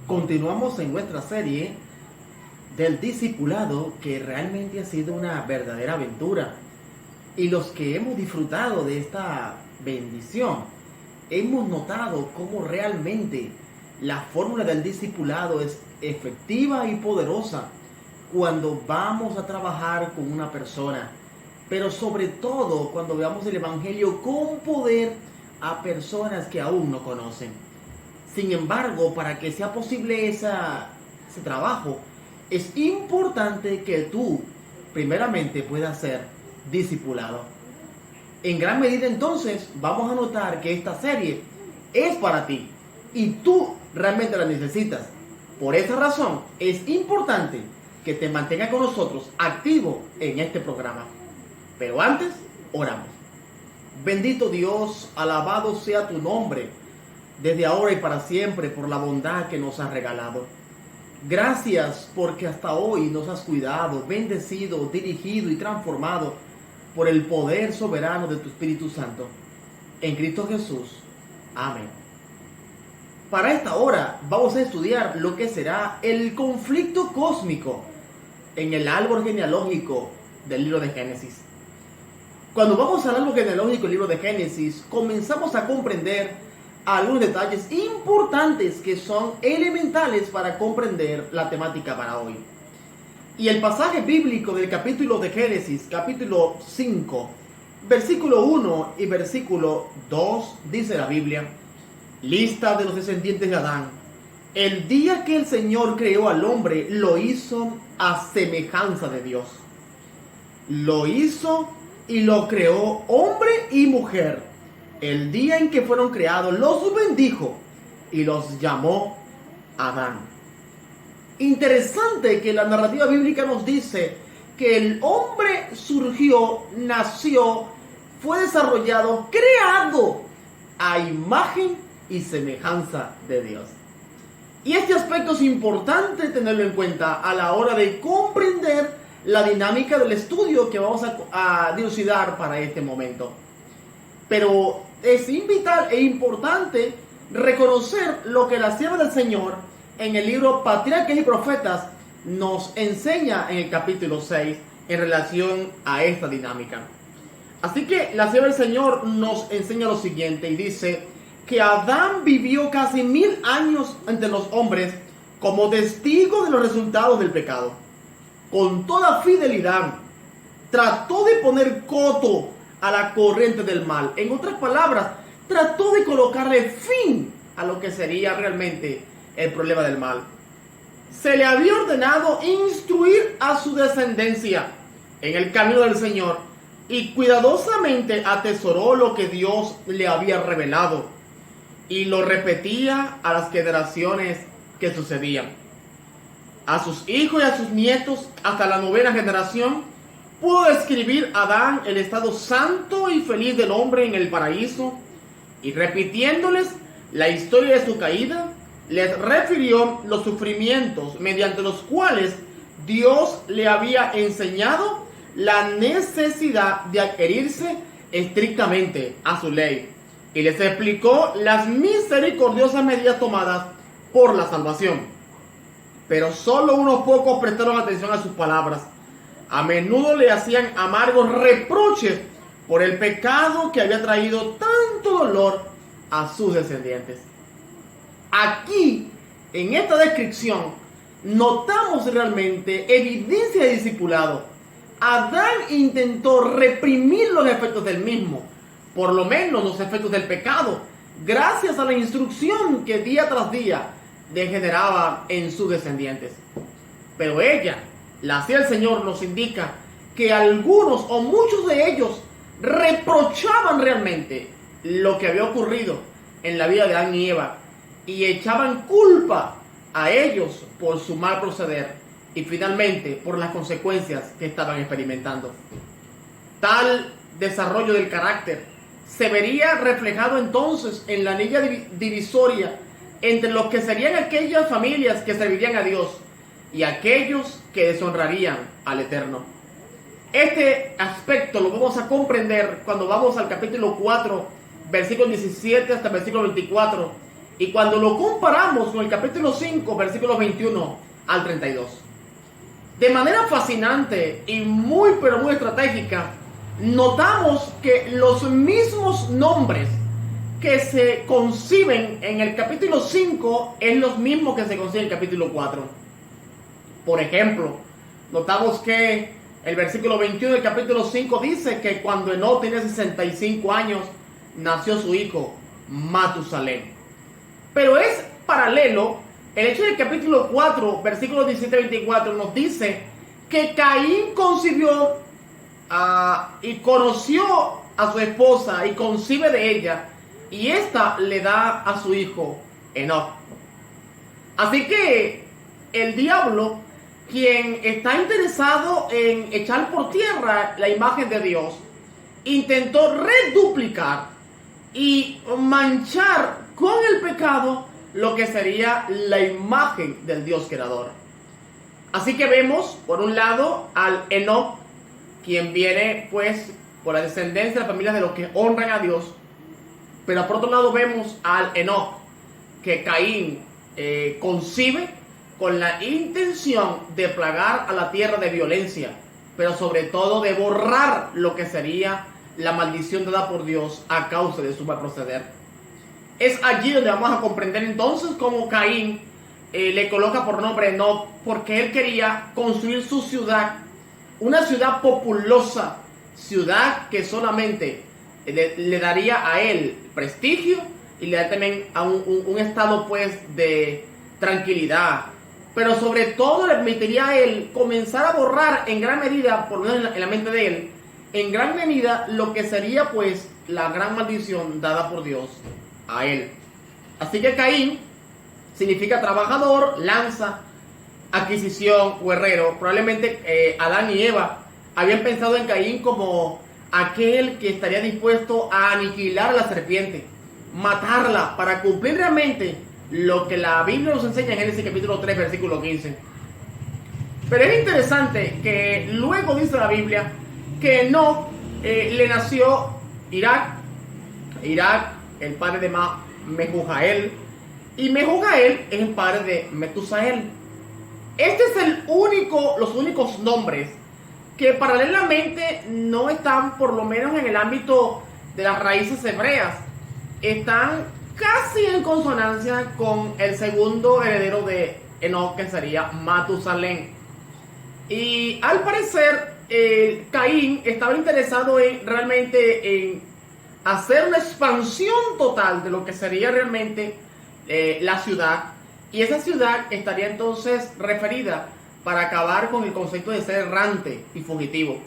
Continuamos en nuestra serie del discipulado, que realmente ha sido una verdadera aventura. Y los que hemos disfrutado de esta bendición, hemos notado cómo realmente la fórmula del discipulado es efectiva y poderosa cuando vamos a trabajar con una persona, pero sobre todo cuando veamos el Evangelio con poder a personas que aún no conocen. Sin embargo, para que sea posible ese trabajo, es importante que tú primeramente puedas ser discipulado. En gran medida entonces vamos a notar que esta serie es para ti y tú realmente la necesitas. Por esa razón es importante que te mantengas con nosotros activo en este programa. Pero antes, oramos. Bendito Dios, alabado sea tu nombre, desde ahora y para siempre, por la bondad que nos has regalado. Gracias porque hasta hoy nos has cuidado, bendecido, dirigido y transformado por el poder soberano de tu Espíritu Santo. En Cristo Jesús. Amén. Para esta hora vamos a estudiar lo que será el conflicto cósmico en el árbol genealógico del libro de Génesis. Cuando vamos al árbol genealógico del libro de Génesis, comenzamos a comprender algunos detalles importantes que son elementales para comprender la temática para hoy. Y el pasaje bíblico del capítulo de Génesis, capítulo 5, versículo 1 y versículo 2, dice la Biblia: lista de los descendientes de Adán. El día que el Señor creó al hombre, lo hizo a semejanza de Dios. Lo hizo y lo creó hombre y mujer. El día en que fueron creados, los bendijo y los llamó Adán. Interesante que la narrativa bíblica nos dice que el hombre surgió, nació, fue desarrollado, creado a imagen y semejanza de Dios. Y este aspecto es importante tenerlo en cuenta a la hora de comprender la dinámica del estudio que vamos a dilucidar para este momento. Pero es vital e importante reconocer lo que la sierva del Señor en el libro Patriarcas y Profetas nos enseña en el capítulo 6 en relación a esta dinámica. Así que la sierva del Señor nos enseña lo siguiente y dice que Adán vivió casi 1000 años entre los hombres como testigo de los resultados del pecado. Con toda fidelidad trató de poner coto a la corriente del mal. En otras palabras, trató de colocarle fin a lo que sería realmente el problema del mal. Se le había ordenado instruir a su descendencia en el camino del Señor y cuidadosamente atesoró lo que Dios le había revelado y lo repetía a las generaciones que sucedían. A sus hijos y a sus nietos hasta la 9ª generación pudo describir Adán el estado santo y feliz del hombre en el paraíso, y repitiéndoles la historia de su caída, les refirió los sufrimientos mediante los cuales Dios le había enseñado la necesidad de adherirse estrictamente a su ley, y les explicó las misericordiosas medidas tomadas por la salvación. Pero solo unos pocos prestaron atención a sus palabras. A menudo le hacían amargos reproches por el pecado que había traído tanto dolor a sus descendientes. Aquí, en esta descripción, notamos realmente evidencia de discipulado. Adán intentó reprimir los efectos del mismo, por lo menos los efectos del pecado, gracias a la instrucción que día tras día degeneraba en sus descendientes. Pero ella, la sierva del Señor, nos indica que algunos o muchos de ellos reprochaban realmente lo que había ocurrido en la vida de Adán y Eva y echaban culpa a ellos por su mal proceder y finalmente por las consecuencias que estaban experimentando. Tal desarrollo del carácter se vería reflejado entonces en la línea divisoria entre los que serían aquellas familias que servirían a Dios y aquellos que deshonrarían al Eterno. Este aspecto lo vamos a comprender cuando vamos al capítulo 4, versículo 17 hasta versículo 24, Y cuando lo comparamos con el capítulo 5, versículos 21 al 32, de manera fascinante y muy pero muy estratégica, notamos que los mismos nombres que se conciben en el capítulo 5 es los mismos que se conciben en el capítulo 4. Por ejemplo, notamos que el versículo 21 del capítulo 5 dice que cuando Enoc tenía 65 años, nació su hijo Matusalén. Pero es paralelo el hecho del capítulo 4, versículos 17-24, nos dice que Caín concibió y conoció a su esposa y concibe de ella, y ésta le da a su hijo Enoc. Así que el diablo, quien está interesado en echar por tierra la imagen de Dios, intentó reduplicar y manchar con el pecado lo que sería la imagen del Dios creador. Así que vemos, por un lado, al Enoc, quien viene pues por la descendencia de las familias de los que honran a Dios. Pero por otro lado vemos al Enoc que Caín concibe con la intención de plagar a la tierra de violencia, pero sobre todo de borrar lo que sería la maldición dada por Dios a causa de su mal proceder. Es allí donde vamos a comprender entonces cómo Caín le coloca por nombre Enoc, porque él quería construir su ciudad, una ciudad populosa, ciudad que solamente le daría a él prestigio y le da también a un estado pues de tranquilidad, pero sobre todo le permitiría a él comenzar a borrar en gran medida, por lo menos en la mente de él, en gran medida lo que sería pues la gran maldición dada por Dios a él. Así que Caín significa trabajador, lanza, adquisición o herrero. Probablemente Adán y Eva habían pensado en Caín como aquel que estaría dispuesto a aniquilar a la serpiente, matarla para cumplir realmente lo que la Biblia nos enseña en Génesis capítulo 3 versículo 15. Pero es interesante que luego dice la Biblia que Enoc le nació Irak, el padre de Mehujael, y Mehujael es el padre de Metusael. Este es los únicos nombres que paralelamente no están, por lo menos en el ámbito de las raíces hebreas, están casi en consonancia con el segundo heredero de Enoc, que sería Matusalén. Y al parecer Caín estaba interesado en hacer una expansión total de lo que sería realmente la ciudad, y esa ciudad estaría entonces referida para acabar con el concepto de ser errante y fugitivo.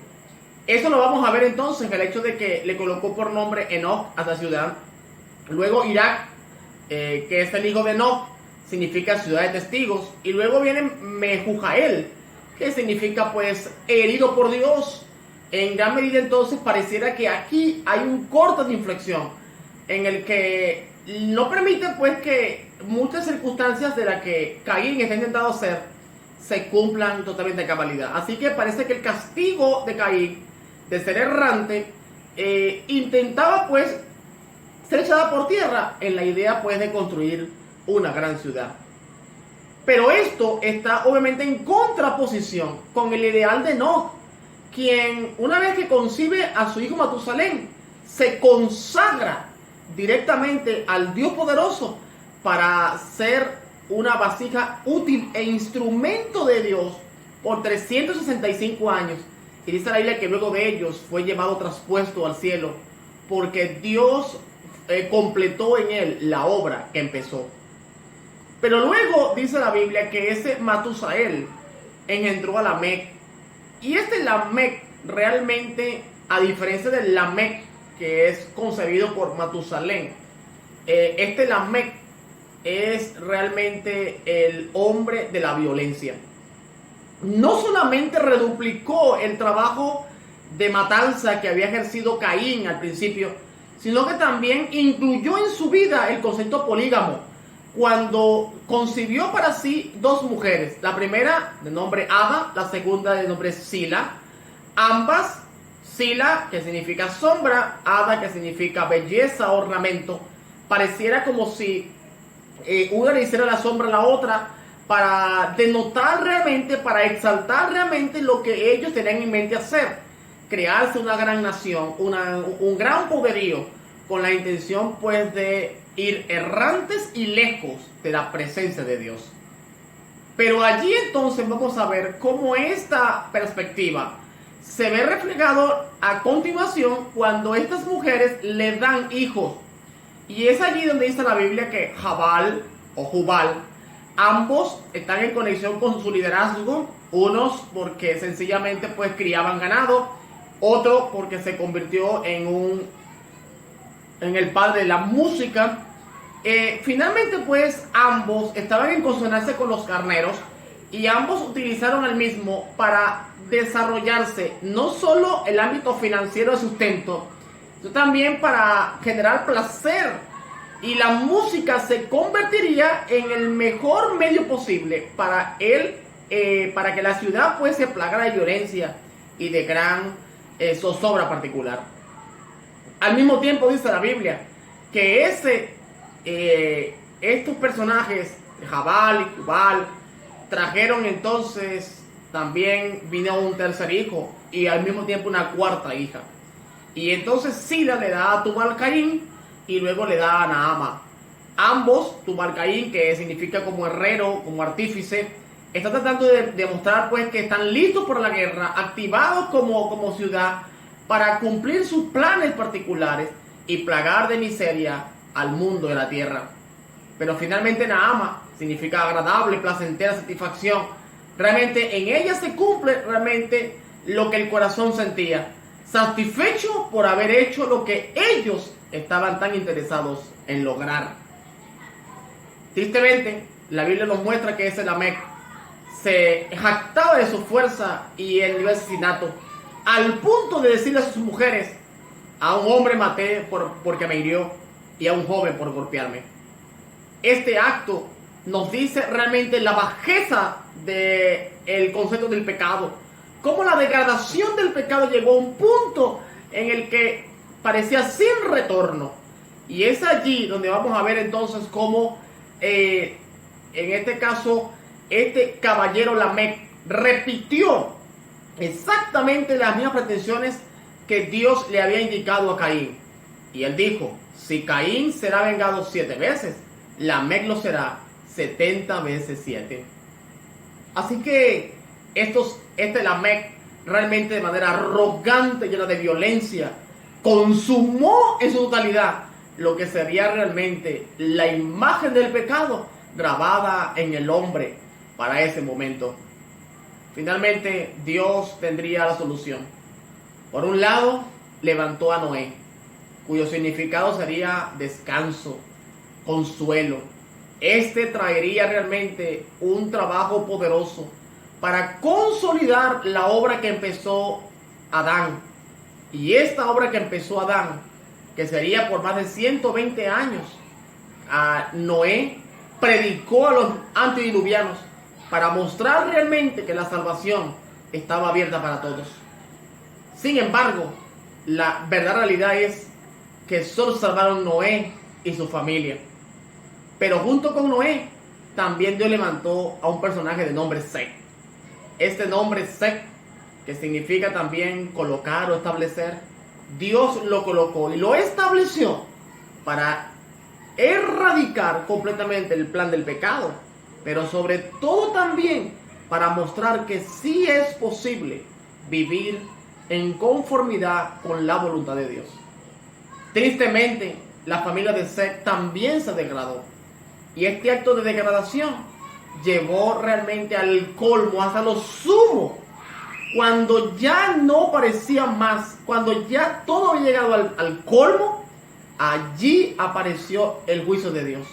Eso lo vamos a ver entonces en el hecho de que le colocó por nombre Enoc a la ciudad. Luego Irak, que es el hijo de Enoc, significa ciudad de testigos. Y luego viene Mehujael, que significa pues herido por Dios. En gran medida entonces pareciera que aquí hay un corte de inflexión en el que no permite pues que muchas circunstancias de las que Caín está intentando hacer se cumplan totalmente a cabalidad. Así que parece que el castigo de Caín de ser errante intentaba pues ser echada por tierra en la idea pues de construir una gran ciudad. Pero esto está obviamente en contraposición con el ideal de Enoc, quien una vez que concibe a su hijo Matusalén se consagra directamente al Dios poderoso para ser una vasija útil e instrumento de Dios por 365 años. Y dice la Biblia que luego de ellos fue llevado traspuesto al cielo, porque Dios completó en él la obra que empezó. Pero luego dice la Biblia que ese Matusael engendró a Lamec. Y este Lamec realmente, a diferencia del Lamec que es concebido por Matusalén, este Lamec es realmente el hombre de la violencia. No solamente reduplicó el trabajo de matanza que había ejercido Caín al principio, sino que también incluyó en su vida el concepto polígamo, cuando concibió para sí dos mujeres, la primera de nombre Ada, la segunda de nombre Sila, ambas, Sila que significa sombra, Ada que significa belleza, ornamento. Pareciera como si una le hiciera la sombra a la otra, para denotar realmente, para exaltar realmente lo que ellos tenían en mente hacer, crearse una gran nación, un gran poderío, con la intención pues de ir errantes y lejos de la presencia de Dios. Pero allí entonces vamos a ver cómo esta perspectiva se ve reflejado a continuación cuando estas mujeres le dan hijos. Y es allí donde dice la Biblia que Jabal o Jubal, ambos están en conexión con su liderazgo, unos porque sencillamente pues criaban ganado, otro porque se convirtió en el padre de la música. Finalmente pues ambos estaban en consonancia con los carneros y ambos utilizaron el mismo para desarrollarse, no solo el ámbito financiero de sustento, sino también para generar placer. Y la música se convertiría en el mejor medio posible para para que la ciudad pues se plagara de violencia y de gran zozobra particular. Al mismo tiempo dice la Biblia que estos personajes, Jabal y Jubal, trajeron entonces, también vino un tercer hijo y al mismo tiempo una cuarta hija. Y entonces Sila le da a Tubal-Caín y luego le da a Naama. Ambos, Tubal-Caín, que significa como herrero, como artífice, está tratando de demostrar pues que están listos para la guerra, activados como ciudad para cumplir sus planes particulares y plagar de miseria al mundo de la tierra. Pero finalmente Naama significa agradable, placentera, satisfacción. Realmente en ella se cumple realmente lo que el corazón sentía, satisfecho por haber hecho lo que ellos estaban tan interesados en lograr. Tristemente, la Biblia nos muestra que ese Lamec se jactaba de su fuerza y el nivel de asesinato, al punto de decirle a sus mujeres: a un hombre maté porque me hirió, y a un joven por golpearme. Este acto nos dice realmente la bajeza del concepto del pecado, cómo la degradación del pecado llegó a un punto en el que parecía sin retorno. Y es allí donde vamos a ver entonces cómo en este caso este caballero Lamec repitió exactamente las mismas pretensiones que Dios le había indicado a Caín. Y él dijo: si Caín será vengado 7 veces, Lamec lo será 70 veces 7. Así que este Lamec realmente de manera arrogante, llena de violencia, consumó en su totalidad lo que sería realmente la imagen del pecado grabada en el hombre para ese momento. Finalmente Dios tendría la solución. Por un lado, levantó a Noé, cuyo significado sería descanso, consuelo. Este traería realmente un trabajo poderoso para consolidar la obra que empezó Adán. Y esta obra que empezó Adán, que sería por más de 120 años, a Noé predicó a los antediluvianos para mostrar realmente que la salvación estaba abierta para todos. Sin embargo, la verdadera realidad es que solo salvaron Noé y su familia. Pero junto con Noé, también Dios levantó a un personaje de nombre Set. Este nombre Set, que significa también colocar o establecer, Dios lo colocó y lo estableció para erradicar completamente el plan del pecado, pero sobre todo también para mostrar que sí es posible vivir en conformidad con la voluntad de Dios. Tristemente, la familia de Set también se degradó, y este acto de degradación llevó realmente al colmo, hasta lo sumo, cuando ya no parecía más, cuando ya todo había llegado al colmo. Allí apareció el juicio de Dios.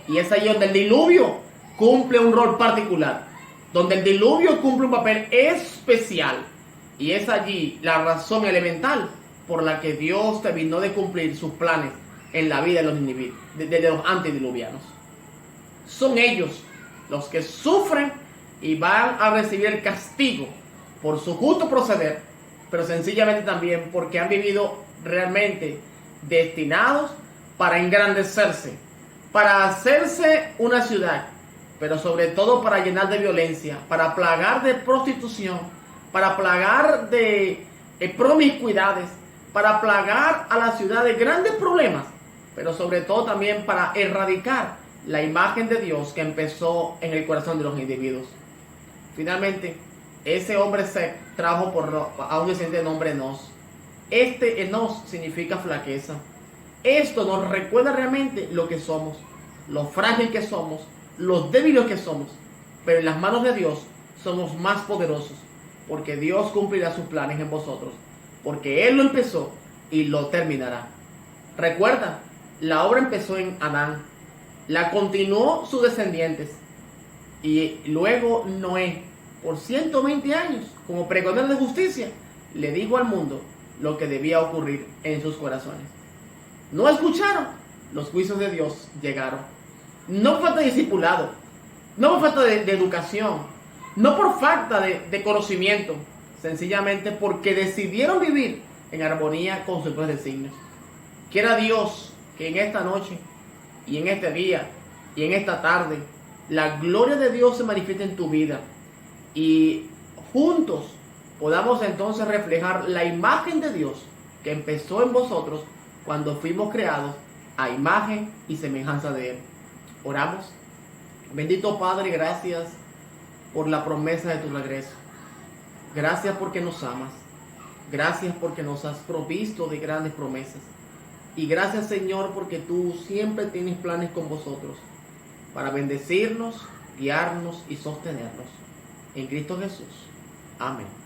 Y es ahí donde el diluvio cumple un rol particular, donde el diluvio cumple un papel especial. Y es allí la razón elemental por la que Dios terminó de cumplir sus planes en la vida de los antediluvianos. Son ellos los que sufren y van a recibir el castigo por su justo proceder, pero sencillamente también porque han vivido realmente destinados para engrandecerse, para hacerse una ciudad, pero sobre todo para llenar de violencia, para plagar de prostitución, para plagar de promiscuidades, para plagar a la ciudad de grandes problemas, pero sobre todo también para erradicar la imagen de Dios que empezó en el corazón de los individuos. Finalmente, ese hombre Seth trajo a un descendiente de nombre Enos. Este Enos significa flaqueza. Esto nos recuerda realmente lo que somos, lo frágil que somos, los débiles que somos. Pero en las manos de Dios somos más poderosos, porque Dios cumplirá sus planes en vosotros, porque Él lo empezó y lo terminará. Recuerda, la obra empezó en Adán, la continuó sus descendientes, y luego Noé, por 120 años, como pregonero de justicia, le dijo al mundo lo que debía ocurrir en sus corazones. No escucharon, los juicios de Dios llegaron. No por falta de discipulado, no por falta de educación, no por falta de conocimiento, sencillamente porque decidieron vivir en armonía con sus propios designios. Quiera Dios que en esta noche y en este día y en esta tarde la gloria de Dios se manifieste en tu vida y juntos podamos entonces reflejar la imagen de Dios que empezó en vosotros cuando fuimos creados a imagen y semejanza de Él. Oramos. Bendito Padre, gracias por la promesa de tu regreso. Gracias porque nos amas. Gracias porque nos has provisto de grandes promesas. Y gracias, Señor, porque tú siempre tienes planes con vosotros para bendecirnos, guiarnos y sostenernos. En Cristo Jesús. Amén.